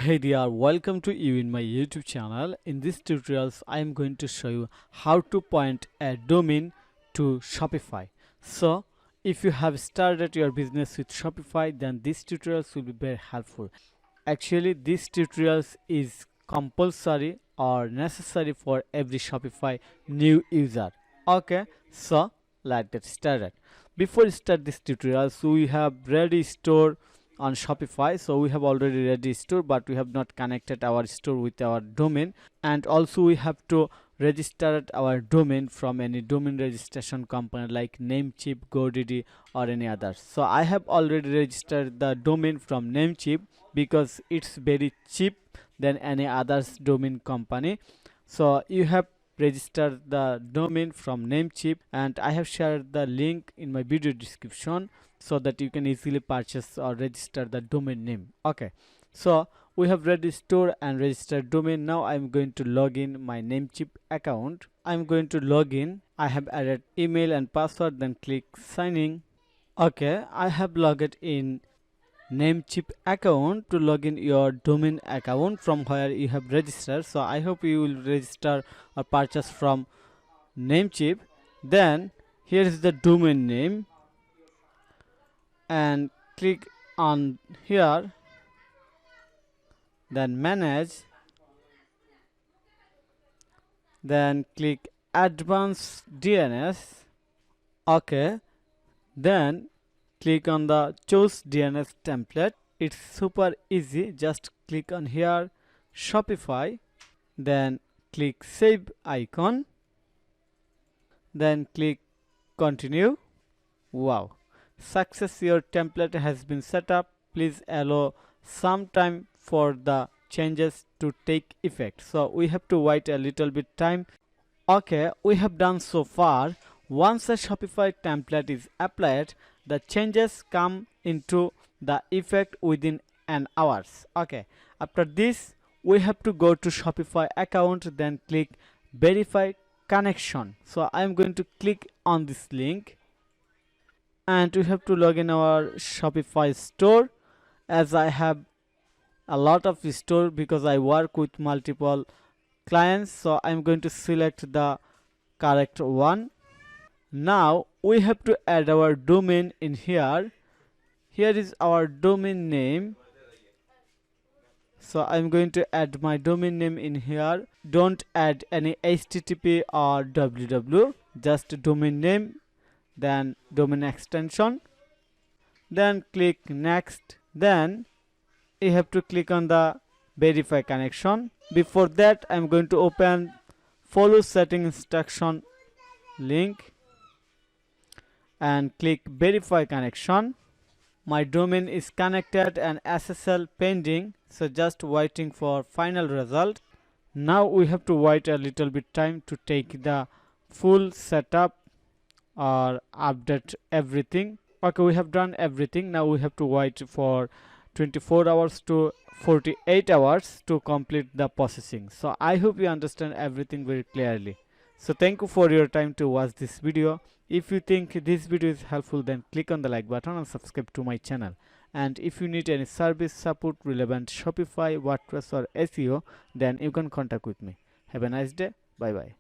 Hey there, welcome to you in my YouTube channel. In this tutorials, I am going to show you how to point a domain to Shopify. So, if you have started your business with Shopify, then this tutorials will be very helpful. Actually, this tutorials is compulsory or necessary for every Shopify new user. Okay, so let's get started. Before we start this tutorial, so we have ready store on Shopify. So we have already ready store, but we have not connected our store with our domain, and also we have to register our domain from any domain registration company like NameCheap, GoDaddy or any others. So I have already registered the domain from NameCheap because it's very cheap than any others domain company. So you have registered the domain from NameCheap, and I have shared the link in my video description so that you can easily purchase or register the domain name. Okay, so we have registered and registered domain. Now I'm going to log in my NameCheap account. I'm going to log in. I have added email and password, then click sign in. Okay, I have logged in NameCheap account. To log in your domain account from where you have registered, so I hope you will register or purchase from NameCheap. Then here is the domain name, and click on here, then manage, then click advanced DNS. Okay, then click on the choose DNS template. It's super easy. Just click on here Shopify, then click save icon, then click continue. Wow, success, your template has been set up. Please allow some time for the changes to take effect. So we have to wait a little bit time. Okay, we have done so far. Once a Shopify template is applied, the changes come into the effect within an hours. Okay, after this we have to go to Shopify account, then click verify connection. So I am going to click on this link, and we have to log in our Shopify store. As I have a lot of store because I work with multiple clients, so I'm going to select the correct one. Now we have to add our domain in here. Here is our domain name, so I'm going to add my domain name in here. Don't add any http or www, just domain name, then domain extension, then click next. Then you have to click on the verify connection. Before that, I'm going to open follow setting instruction link and click verify connection. My domain is connected and SSL pending, so just waiting for final result. Now we have to wait a little bit time to take the full setup or update everything. Okay, we have done everything. Now we have to wait for 24 hours to 48 hours to complete the processing. So I hope you understand everything very clearly. So thank you for your time to watch this video. If you think this video is helpful, then click on the like button and subscribe to my channel. And if you need any service support relevant Shopify, WordPress or SEO, then you can contact with me. Have a nice day. Bye bye.